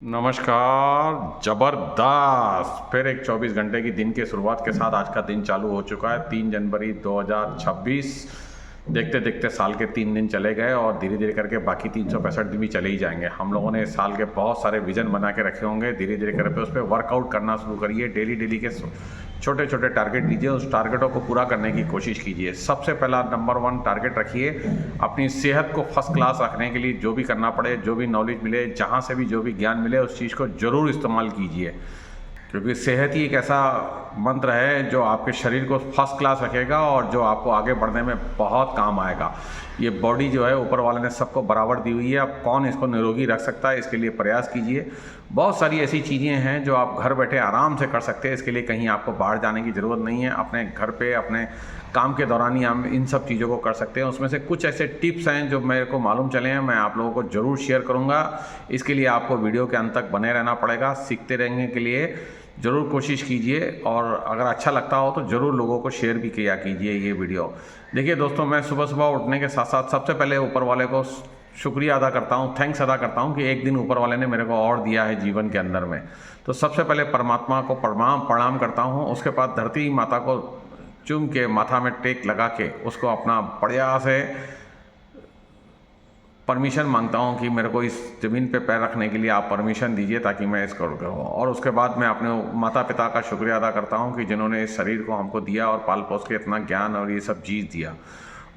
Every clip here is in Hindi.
नमस्कार। जबरदस्त फिर एक 24 घंटे की दिन के शुरुआत के साथ आज का दिन चालू हो चुका है। 3 जनवरी 2026। देखते देखते साल के 3 दिन चले गए और धीरे धीरे करके बाकी 365 दिन भी चले ही जाएंगे। हम लोगों ने इस साल के बहुत सारे विजन बना के रखे होंगे। धीरे धीरे करके उस पर वर्कआउट करना शुरू करिए। डेली डेली के छोटे छोटे टारगेट लीजिए, उस टारगेटों को पूरा करने की कोशिश कीजिए। सबसे पहला नंबर 1 टारगेट रखिए अपनी सेहत को फर्स्ट क्लास रखने के लिए। जो भी करना पड़े, जो भी नॉलेज मिले, जहाँ से भी जो भी ज्ञान मिले, उस चीज़ को ज़रूर इस्तेमाल कीजिए, क्योंकि सेहत ही एक ऐसा मंत्र है जो आपके शरीर को फर्स्ट क्लास रखेगा और जो आपको आगे बढ़ने में बहुत काम आएगा। ये बॉडी जो है ऊपर वाले ने सबको बराबर दी हुई है। अब कौन इसको निरोगी रख सकता है, इसके लिए प्रयास कीजिए। बहुत सारी ऐसी चीज़ें हैं जो आप घर बैठे आराम से कर सकते हैं। इसके लिए कहीं आपको बाहर जाने की ज़रूरत नहीं है। अपने घर पे अपने काम के दौरान ही हम इन सब चीज़ों को कर सकते हैं। उसमें से कुछ ऐसे टिप्स हैं जो मेरे को मालूम चले हैं, मैं आप लोगों को ज़रूर शेयर करूँगा। इसके लिए आपको वीडियो के अंत तक बने रहना पड़ेगा। सीखते रहने के लिए ज़रूर कोशिश कीजिए और अगर अच्छा लगता हो तो ज़रूर लोगों को शेयर भी किया कीजिए ये वीडियो। देखिए दोस्तों, मैं सुबह सुबह उठने के साथ साथ सबसे पहले ऊपर वाले को शुक्रिया अदा करता हूँ, थैंक्स अदा करता हूँ कि एक दिन ऊपर वाले ने मेरे को और दिया है जीवन के अंदर में। तो सबसे पहले परमात्मा को प्रणाम करता हूँ। उसके बाद धरती माता को चूम के माथा में टेक लगा के उसको अपना बढ़िया से परमिशन मांगता हूँ कि मेरे को इस ज़मीन पे पैर रखने के लिए आप परमिशन दीजिए ताकि मैं इसको करूँ। और उसके बाद मैं अपने माता पिता का शुक्रिया अदा करता हूँ कि जिन्होंने इस शरीर को हमको दिया और पाल पोस के इतना ज्ञान और ये सब चीज़ दिया।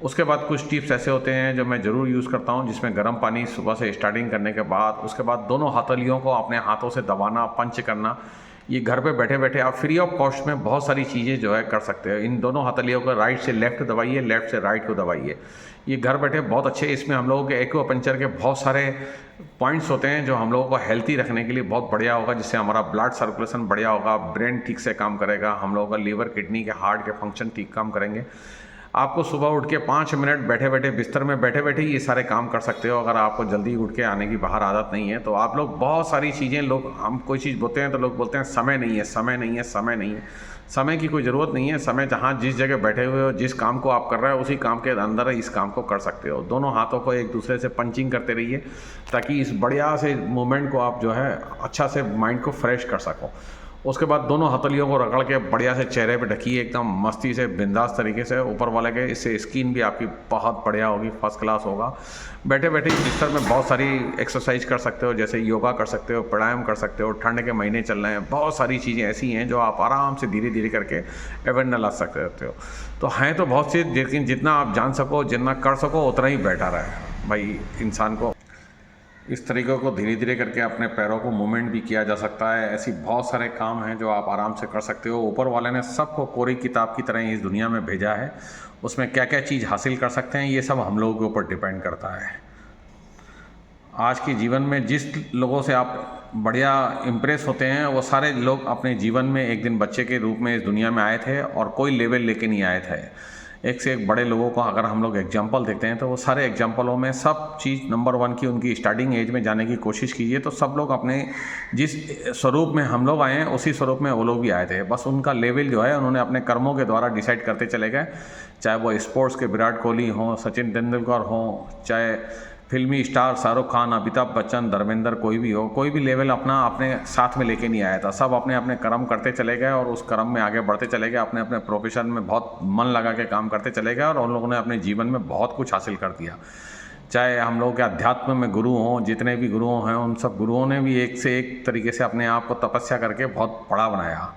उसके बाद कुछ टिप्स ऐसे होते हैं जो मैं ज़रूर यूज़ करता हूँ, जिसमें गर्म पानी सुबह से स्टार्टिंग करने के बाद, उसके बाद दोनों हथेलियों को अपने हाथों से दबाना, पंच करना। ये घर पे बैठे बैठे आप फ्री ऑफ कॉस्ट में बहुत सारी चीज़ें जो है कर सकते हो। इन दोनों हथेलियों को राइट से लेफ़्ट दबाइए, लेफ़्ट से राइट को दबाइए। ये घर बैठे बहुत अच्छे, इसमें हम लोगों के एक्यूपंक्चर के बहुत सारे पॉइंट्स होते हैं जो हम लोगों को हेल्थी रखने के लिए बहुत बढ़िया होगा, जिससे हमारा ब्लड सर्कुलेशन बढ़िया होगा, ब्रेन ठीक से काम करेगा, हम लोगों का लीवर, किडनी के, हार्ट के फंक्शन ठीक काम करेंगे। आपको सुबह उठ के 5 मिनट बैठे बैठे बिस्तर में बैठे बैठे ये सारे काम कर सकते हो। अगर आपको जल्दी उठ के आने की बाहर आदत नहीं है तो आप लोग बहुत सारी चीज़ें, लोग हम कोई चीज़ बोलते हैं तो लोग बोलते हैं समय नहीं है, समय नहीं है, समय नहीं है। समय की कोई ज़रूरत नहीं है। समय जहाँ जिस जगह बैठे हुए हो, जिस काम को आप कर रहे हो, उसी काम के अंदर इस काम को कर सकते हो। दोनों हाथों को एक दूसरे से पंचिंग करते रहिए ताकि इस बढ़िया से मूवमेंट को आप जो है अच्छा से माइंड को फ्रेश कर सको। उसके बाद दोनों हथेलियों को रगड़ के बढ़िया से चेहरे पे ढकिए, एकदम मस्ती से, बिंदास तरीके से ऊपर वाले के। इससे स्किन भी आपकी बहुत बढ़िया होगी, फर्स्ट क्लास होगा। बैठे बैठे बिस्तर में बहुत सारी एक्सरसाइज कर सकते हो, जैसे योगा कर सकते हो, प्राणायाम कर सकते हो। ठंड के महीने चल रहे हैं, बहुत सारी चीज़ें ऐसी हैं जो आप आराम से धीरे धीरे करके अवेयरनेस ला सकते हो। तो हैं तो बहुत सी, लेकिन जितना आप जान सको, जितना कर सको, उतना ही बेटर है भाई। इंसान को इस तरीक़े को धीरे धीरे करके अपने पैरों को मूवमेंट भी किया जा सकता है। ऐसी बहुत सारे काम हैं जो आप आराम से कर सकते हो। ऊपर वाले ने सबको कोरी किताब की तरह इस दुनिया में भेजा है। उसमें क्या क्या चीज़ हासिल कर सकते हैं ये सब हम लोगों के ऊपर डिपेंड करता है। आज के जीवन में जिस लोगों से आप बढ़िया इम्प्रेस होते हैं, वो सारे लोग अपने जीवन में एक दिन बच्चे के रूप में इस दुनिया में आए थे और कोई लेवल लेके नहीं आए थे। एक से एक बड़े लोगों को अगर हम लोग एग्जाम्पल देखते हैं तो वो सारे एग्जाम्पलों में सब चीज़ नंबर 1 की उनकी स्टार्टिंग एज में जाने की कोशिश कीजिए तो सब लोग अपने जिस स्वरूप में हम लोग आए हैं उसी स्वरूप में वो लोग भी आए थे। बस उनका लेवल जो है उन्होंने अपने कर्मों के द्वारा डिसाइड करते चले गए। चाहे वो स्पोर्ट्स के विराट कोहली हों, सचिन तेंदुलकर हों, चाहे फिल्मी स्टार शाहरुख खान, अमिताभ बच्चन, धर्मेंद्र, कोई भी हो, कोई भी लेवल अपना अपने साथ में लेके नहीं आया था। सब अपने अपने कर्म करते चले गए और उस कर्म में आगे बढ़ते चले गए। अपने अपने प्रोफेशन में बहुत मन लगा के काम करते चले गए और उन लोगों ने अपने जीवन में बहुत कुछ हासिल कर दिया। चाहे हम लोग के अध्यात्म में गुरु हों, जितने भी गुरुओं हैं, उन सब गुरुओं ने भी एक से एक तरीके से अपने आप को तपस्या करके बहुत बड़ा बनाया।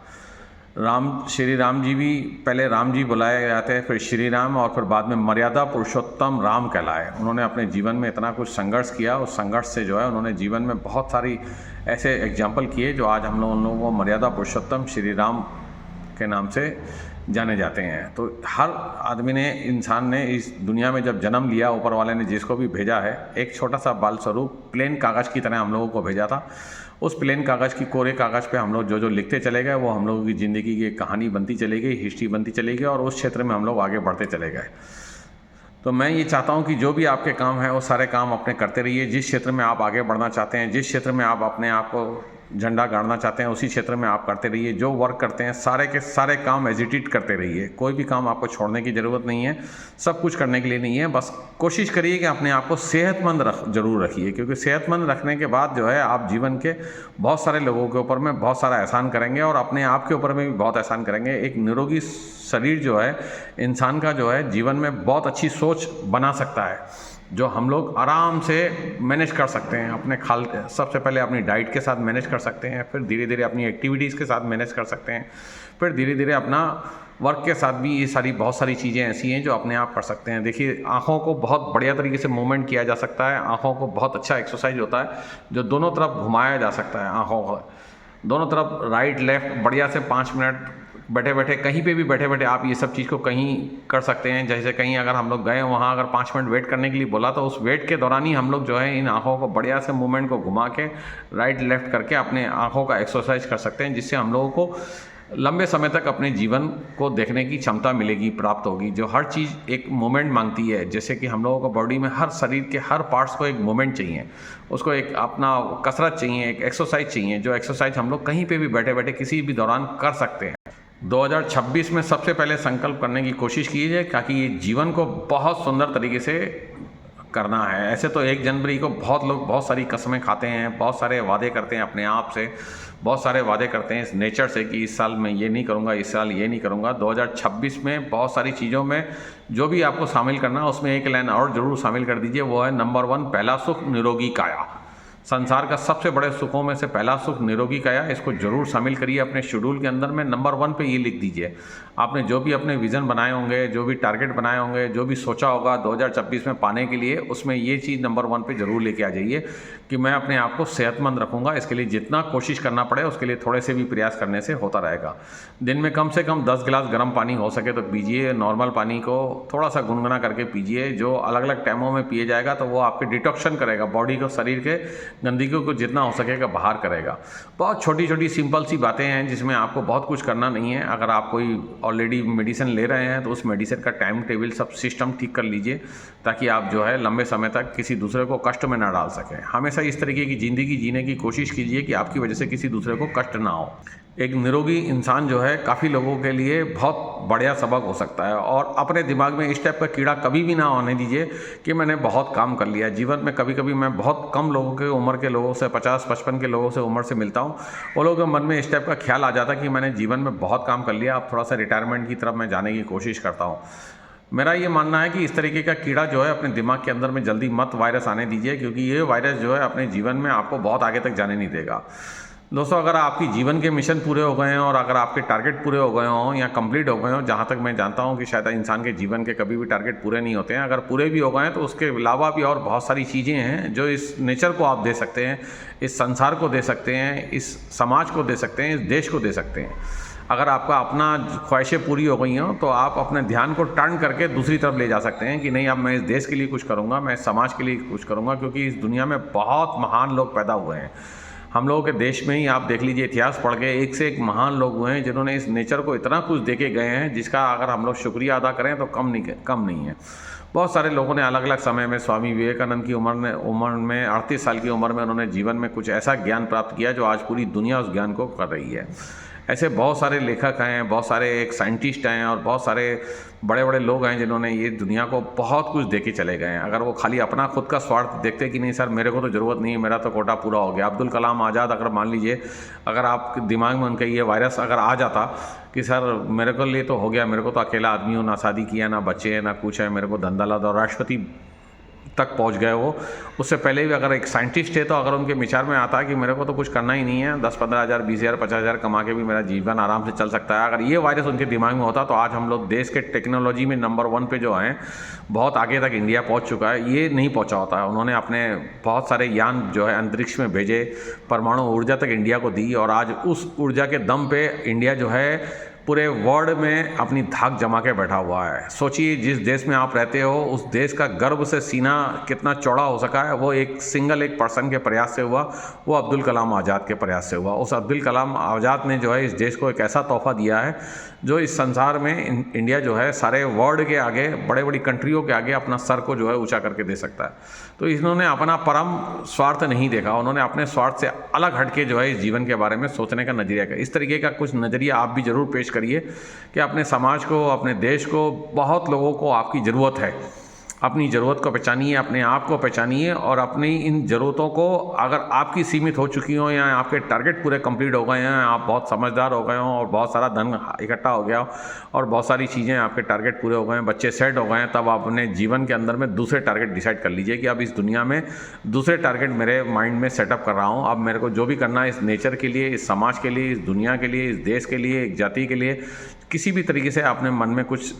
श्री राम जी भी पहले राम जी बुलाए जाते हैं, फिर श्री राम, और फिर बाद में मर्यादा पुरुषोत्तम राम कहलाए। उन्होंने अपने जीवन में इतना कुछ संघर्ष किया, उस संघर्ष से जो है उन्होंने जीवन में बहुत सारी ऐसे एग्जाम्पल किए जो आज हम लोग उन लोगों को मर्यादा पुरुषोत्तम श्री राम के नाम से जाने जाते हैं। तो हर आदमी ने, इंसान ने इस दुनिया में जब जन्म लिया, ऊपर वाले ने जिसको भी भेजा है, एक छोटा सा बाल स्वरूप प्लेन कागज़ की तरह हम लोगों को भेजा था। उस प्लेन कागज़ की, कोरे कागज़ पे हम लोग जो जो लिखते चले गए वो हम लोगों की ज़िंदगी की कहानी बनती चली गई, हिस्ट्री बनती चली गई और उस क्षेत्र में हम लोग आगे बढ़ते चले गए। तो मैं ये चाहता हूँ कि जो भी आपके काम हैं वो सारे काम अपने करते रहिए। जिस क्षेत्र में आप आगे बढ़ना चाहते हैं, जिस क्षेत्र में आप अपने आप को झंडा गाड़ना चाहते हैं उसी क्षेत्र में आप करते रहिए। जो वर्क करते हैं सारे के सारे काम एजिटेट करते रहिए, कोई भी काम आपको छोड़ने की ज़रूरत नहीं है, सब कुछ करने के लिए नहीं है। बस कोशिश करिए कि अपने आप को सेहतमंद जरूर रखिए, क्योंकि सेहतमंद रखने के बाद जो है आप जीवन के बहुत सारे लोगों के ऊपर में बहुत सारा एहसान करेंगे और अपने आप के ऊपर में भी बहुत एहसान करेंगे। एक निरोगी शरीर जो है इंसान का जो है जीवन में बहुत अच्छी सोच बना सकता है, जो हम लोग आराम से मैनेज कर सकते हैं। अपने सबसे पहले अपनी डाइट के साथ मैनेज कर सकते हैं, फिर धीरे धीरे अपनी एक्टिविटीज़ के साथ मैनेज कर सकते हैं, फिर धीरे धीरे अपना वर्क के साथ भी। ये बहुत सारी चीज़ें ऐसी हैं जो अपने आप कर सकते हैं। देखिए, आँखों को बहुत बढ़िया तरीके से मूवमेंट किया जा सकता है, आँखों को बहुत अच्छा एक्सरसाइज होता है जो दोनों तरफ घुमाया जा सकता है। आँखों को दोनों तरफ राइट लेफ़्ट बढ़िया से 5 मिनट बैठे बैठे, कहीं पे भी बैठे बैठे आप ये सब चीज़ को कहीं कर सकते हैं। जैसे कहीं अगर हम लोग गए, वहाँ अगर 5 मिनट वेट करने के लिए बोला, तो उस वेट के दौरान ही हम लोग जो है इन आँखों को बढ़िया से मूवमेंट को घुमा के राइट लेफ़्ट करके अपने आँखों का एक्सरसाइज कर सकते हैं, जिससे हम लोगों को लंबे समय तक अपने जीवन को देखने की क्षमता मिलेगी, प्राप्त होगी। जो हर चीज़ एक मोमेंट मांगती है, जैसे कि हम लोगों को बॉडी में हर शरीर के हर पार्ट्स को एक मोमेंट चाहिए, उसको एक अपना कसरत चाहिए, एक एक्सरसाइज चाहिए, जो एक्सरसाइज हम लोग कहीं पे भी बैठे बैठे किसी भी दौरान कर सकते हैं। 2026 में सबसे पहले संकल्प करने की कोशिश कीजिए, ताकि ये जीवन को बहुत सुंदर तरीके से करना है। ऐसे तो 1 जनवरी को बहुत लोग बहुत सारी कसमें खाते हैं, बहुत सारे वादे करते हैं अपने आप से, बहुत सारे वादे करते हैं इस नेचर से कि इस साल मैं ये नहीं करूँगा, इस साल ये नहीं करूँगा। 2026 में बहुत सारी चीज़ों में जो भी आपको शामिल करना है उसमें एक लाइन और ज़रूर शामिल कर दीजिए, वो है नंबर 1 पहला सुख निरोगी काया। संसार का सबसे बड़े सुखों में से पहला सुख निरोगी काया, इसको जरूर शामिल करिए अपने शेड्यूल के अंदर में। नंबर 1 पे ये लिख दीजिए। आपने जो भी अपने विज़न बनाए होंगे, जो भी टारगेट बनाए होंगे, जो भी सोचा होगा 2026 में पाने के लिए, उसमें ये चीज़ नंबर 1 पे ज़रूर लेके आ जाइए कि मैं अपने आप को सेहतमंद रखूँगा। इसके लिए जितना कोशिश करना पड़े उसके लिए थोड़े से भी प्रयास करने से होता रहेगा। दिन में कम से कम 10 गिलास गर्म पानी हो सके तो पीजिए। नॉर्मल पानी को थोड़ा सा गुनगुना करके पीजिए। जो अलग अलग टाइमों में पिए जाएगा तो वो आपके डिटॉक्शन करेगा, बॉडी को, शरीर के गंदगी को जितना हो सकेगा बाहर करेगा। बहुत छोटी छोटी सिंपल सी बातें हैं जिसमें आपको बहुत कुछ करना नहीं है। अगर आप कोई ऑलरेडी मेडिसिन ले रहे हैं तो उस मेडिसिन का टाइम टेबल सब सिस्टम ठीक कर लीजिए, ताकि आप जो है लंबे समय तक किसी दूसरे को कष्ट में ना डाल सकें। हमेशा इस तरीके की ज़िंदगी जीने की कोशिश कीजिए कि आपकी वजह से किसी दूसरे को कष्ट ना हो। एक निरोगी इंसान जो है काफ़ी लोगों के लिए बहुत बढ़िया सबक हो सकता है। और अपने दिमाग में इस टाइप का कीड़ा कभी भी ना होने दीजिए कि मैंने बहुत काम कर लिया जीवन में। कभी कभी मैं बहुत कम लोगों के उम्र के लोगों से, 50-55 के लोगों से उम्र से मिलता हूँ, वो लोगों के मन में इस टाइप का ख्याल आ जाता कि मैंने जीवन में बहुत काम कर लिया, अब थोड़ा सा रिटायरमेंट की तरफ मैं जाने की कोशिश करता हूँ। मेरा ये मानना है कि इस तरीके का कीड़ा जो है अपने दिमाग के अंदर में जल्दी मत वायरस आने दीजिए, क्योंकि ये वायरस जो है अपने जीवन में आपको बहुत आगे तक जाने नहीं देगा। दोस्तों, अगर आपकी जीवन के मिशन पूरे हो गए हैं और अगर आपके टारगेट पूरे हो गए हों या कंप्लीट हो गए हों, जहाँ तक मैं जानता हूँ कि शायद इंसान के जीवन के कभी भी टारगेट पूरे नहीं होते हैं, अगर पूरे भी हो गए हैं तो उसके अलावा भी और बहुत सारी चीज़ें हैं जो इस नेचर को आप दे सकते हैं, इस संसार को दे सकते हैं, इस समाज को दे सकते हैं, इस देश को दे सकते हैं। अगर आपका अपना ख्वाहिशें पूरी हो गई हों तो आप अपने ध्यान को टर्न करके दूसरी तरफ ले जा सकते हैं कि नहीं, अब मैं इस देश के लिए कुछ करूँगा, मैं समाज के लिए कुछ करूँगा, क्योंकि इस दुनिया में बहुत महान लोग पैदा हुए हैं। हम लोगों के देश में ही आप देख लीजिए, इतिहास पढ़ के एक से एक महान लोग हुए हैं जिन्होंने इस नेचर को इतना कुछ दे के गए हैं जिसका अगर हम लोग शुक्रिया अदा करें तो कम नहीं है। बहुत सारे लोगों ने अलग अलग समय में, स्वामी विवेकानंद की उम्र में 38 साल की उम्र में उन्होंने जीवन में कुछ ऐसा ज्ञान प्राप्त किया जो आज पूरी दुनिया उस ज्ञान को कर रही है। ऐसे बहुत सारे लेखक हैं, बहुत सारे एक साइंटिस्ट हैं और बहुत सारे बड़े बड़े लोग हैं जिन्होंने ये दुनिया को बहुत कुछ दे के चले गए हैं। अगर वो खाली अपना खुद का स्वार्थ देखते कि नहीं सर मेरे को तो ज़रूरत नहीं है, मेरा तो कोटा पूरा हो गया। अब्दुल कलाम आज़ाद, अगर मान लीजिए अगर आप दिमाग में उनका ये वायरस अगर आ जाता कि सर मेरे को लिए तो हो गया, मेरे को तो अकेला आदमी हूँ, ना शादी किया, ना बच्चे हैं, ना कुछ है, मेरे को धंधा ला दो, राष्ट्रपति तक पहुंच गए वो। उससे पहले भी अगर एक साइंटिस्ट है तो अगर उनके विचार में आता है कि मेरे को तो कुछ करना ही नहीं है, 10-15 हज़ार, 20 हज़ार, 50 हज़ार कमा के भी मेरा जीवन आराम से चल सकता है, अगर ये वायरस उनके दिमाग में होता तो आज हम लोग देश के टेक्नोलॉजी में नंबर 1 पे जो हैं, बहुत आगे तक इंडिया पहुंच चुका है, ये नहीं पहुंचा होता है। उन्होंने अपने बहुत सारे यान जो है अंतरिक्ष में भेजे, परमाणु ऊर्जा तक इंडिया को दी और आज उस ऊर्जा के दम पे इंडिया जो है पूरे वर्ल्ड में अपनी धाक जमा के बैठा हुआ है। सोचिए जिस देश में आप रहते हो उस देश का गर्व से सीना कितना चौड़ा हो सका है, वो एक पर्सन के प्रयास से हुआ, वो अब्दुल कलाम आज़ाद के प्रयास से हुआ। उस अब्दुल कलाम आज़ाद ने जो है इस देश को एक ऐसा तोहफा दिया है जो इस संसार में इंडिया जो है सारे वर्ल्ड के आगे, बड़े बड़ी कंट्रियों के आगे अपना सर को जो है ऊंचा करके दे सकता है। तो इन्होंने अपना परम स्वार्थ नहीं देखा, उन्होंने अपने स्वार्थ से अलग हटके जो है इस जीवन के बारे में सोचने का नजरिया का, इस तरीके का कुछ नज़रिया आप भी ज़रूर पेश करिए कि अपने समाज को, अपने देश को, बहुत लोगों को आपकी ज़रूरत है। अपनी ज़रूरत को पहचानिए, अपने आप को पहचानिए और अपनी इन ज़रूरतों को अगर आपकी सीमित हो चुकी हो या आपके टारगेट पूरे कंप्लीट हो गए हैं, आप बहुत समझदार हो गए हो और बहुत सारा धन इकट्ठा हो गया हो और बहुत सारी चीज़ें आपके टारगेट पूरे हो गए हैं, बच्चे सेट हो गए हैं, तब आप अपने जीवन के अंदर में दूसरे टारगेट डिसाइड कर लीजिए कि अब इस दुनिया में दूसरे टारगेट मेरे माइंड में सेटअप कर रहा हूँ। अब मेरे को जो भी करना है इस नेचर के लिए, इस समाज के लिए, इस दुनिया के लिए, इस देश के लिए, एक जाति के लिए, किसी भी तरीके से आपने मन में कुछ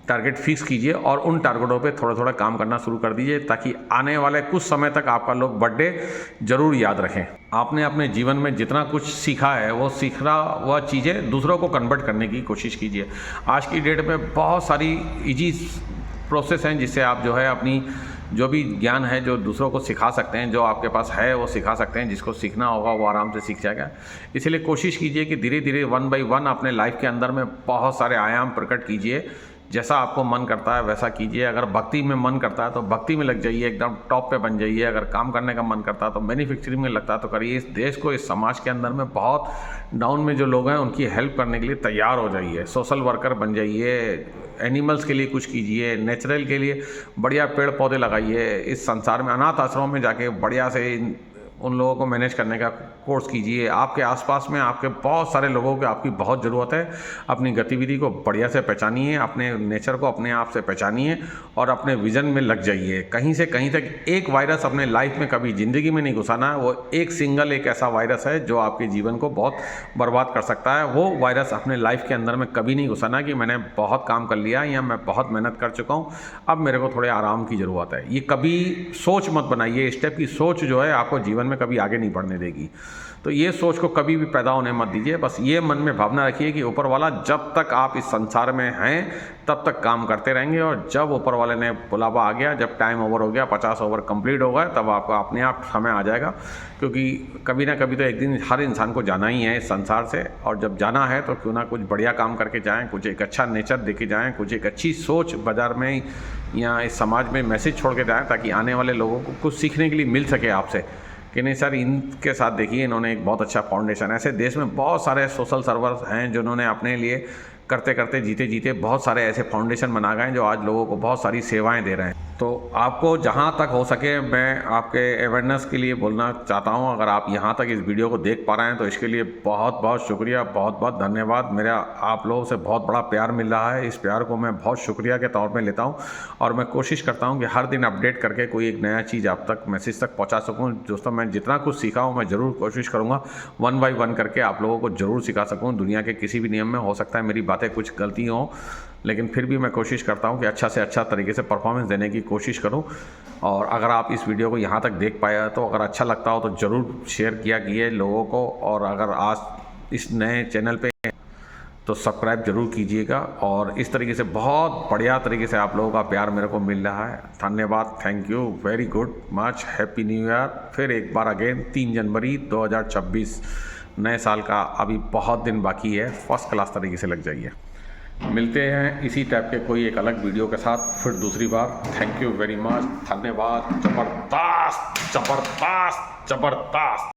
टारगेट फिक्स कीजिए और उन टारगेटों पे थोड़ा थोड़ा काम करना शुरू कर दीजिए ताकि आने वाले कुछ समय तक आपका लोग बर्थडे ज़रूर याद रखें। आपने अपने जीवन में जितना कुछ सीखा है वो सीखा हुआ चीज़ें दूसरों को कन्वर्ट करने की कोशिश कीजिए। आज की डेट में बहुत सारी इजी प्रोसेस हैं जिससे आप जो है अपनी जो भी ज्ञान है जो दूसरों को सिखा सकते हैं, जो आपके पास है वो सिखा सकते हैं, जिसको सीखना होगा वो आराम से सीख जाएगा। इसलिए कोशिश कीजिए कि धीरे धीरे 1 बाय 1 अपने लाइफ के अंदर में बहुत सारे आयाम प्रकट कीजिए। जैसा आपको मन करता है वैसा कीजिए। अगर भक्ति में मन करता है तो भक्ति में लग जाइए, एकदम टॉप पे बन जाइए। अगर काम करने का मन करता है तो मैन्युफैक्चरिंग में लगता है तो करिए। इस देश को, इस समाज के अंदर में बहुत डाउन में जो लोग हैं उनकी हेल्प करने के लिए तैयार हो जाइए। सोशल वर्कर बन जाइए, एनिमल्स के लिए कुछ कीजिए, नेचुरल के लिए बढ़िया पेड़ पौधे लगाइए। इस संसार में अनाथ आश्रमों में जाके बढ़िया से उन लोगों को मैनेज करने का कोर्स कीजिए। आपके आसपास में आपके बहुत सारे लोगों की आपकी बहुत ज़रूरत है। अपनी गतिविधि को बढ़िया से पहचानिए, अपने नेचर को अपने आप से पहचानिए और अपने विज़न में लग जाइए। कहीं से कहीं तक एक वायरस अपने लाइफ में कभी ज़िंदगी में नहीं घुसाना है। वो एक सिंगल एक ऐसा वायरस है जो आपके जीवन को बहुत बर्बाद कर सकता है। वो वायरस अपने लाइफ के अंदर में कभी नहीं घुसाना कि मैंने बहुत काम कर लिया या मैं बहुत मेहनत कर चुका हूँ, अब मेरे को थोड़े आराम की ज़रूरत है। ये कभी सोच मत बनाइए। इस टाइप की सोच जो है आपको जीवन में कभी आगे नहीं बढ़ने देगी। तो ये सोच को कभी भी पैदा होने मत दीजिए। बस ये मन में भावना रखिए कि ऊपर वाला जब तक आप इस संसार में हैं तब तक काम करते रहेंगे और जब ऊपर वाले ने बुलावा आ गया, जब टाइम ओवर हो गया, 50 ओवर कंप्लीट हो गया, तब आपको अपने आप समय आ जाएगा। क्योंकि कभी ना कभी तो एक दिन हर इंसान को जाना ही है इस संसार से, और जब जाना है तो क्यों ना कुछ बढ़िया काम करके जाएँ, कुछ एक अच्छा नेचर देके जाएँ, कुछ एक अच्छी सोच बाज़ार में या इस समाज में मैसेज छोड़ के जाएँ ताकि आने वाले लोगों को कुछ सीखने के लिए मिल सके आपसे कि नहीं सर इनके साथ देखिए इन्होंने एक बहुत अच्छा फाउंडेशन। ऐसे देश में बहुत सारे सोशल सर्वर्स हैं जिन्होंने अपने लिए करते करते जीते जीते बहुत सारे ऐसे फाउंडेशन बना गए हैं जो आज लोगों को बहुत सारी सेवाएं दे रहे हैं। तो आपको जहां तक हो सके मैं आपके अवेयरनेस के लिए बोलना चाहता हूं, अगर आप यहां तक इस वीडियो को देख पा रहे हैं तो इसके लिए बहुत बहुत शुक्रिया, बहुत बहुत धन्यवाद। मेरा आप लोगों से बहुत बड़ा प्यार मिल रहा है। इस प्यार को मैं बहुत शुक्रिया के तौर पे लेता हूं और मैं कोशिश करता हूं कि हर दिन अपडेट करके कोई एक नया चीज़ आप तक मैसेज तक पहुँचा सकूँ। दोस्तों मैं जितना कुछ सीखा हूँ मैं ज़रूर कोशिश करूँगा 1 बाय 1 करके आप लोगों को ज़रूर सिखा सकूँ। दुनिया के किसी भी नियम में हो सकता है मेरी बातें कुछ गलती हों, लेकिन फिर भी मैं कोशिश करता हूं कि अच्छा से अच्छा तरीके से परफॉर्मेंस देने की कोशिश करूं। और अगर आप इस वीडियो को यहां तक देख पाया तो अगर अच्छा लगता हो तो ज़रूर शेयर किया कीजिए लोगों को, और अगर आज इस नए चैनल पे तो सब्सक्राइब जरूर कीजिएगा। और इस तरीके से बहुत बढ़िया तरीके से आप लोगों का प्यार मेरे को मिल रहा है। धन्यवाद, thank you very good much, happy new year. फिर एक बार अगेन 3 जनवरी 2026 नए साल का अभी बहुत दिन बाकी है, फर्स्ट क्लास तरीके से लग जाइए। मिलते हैं इसी टाइप के कोई एक अलग वीडियो के साथ फिर दूसरी बार। थैंक यू वेरी मच, धन्यवाद। जबरदस्त जबरदस्त जबरदस्त।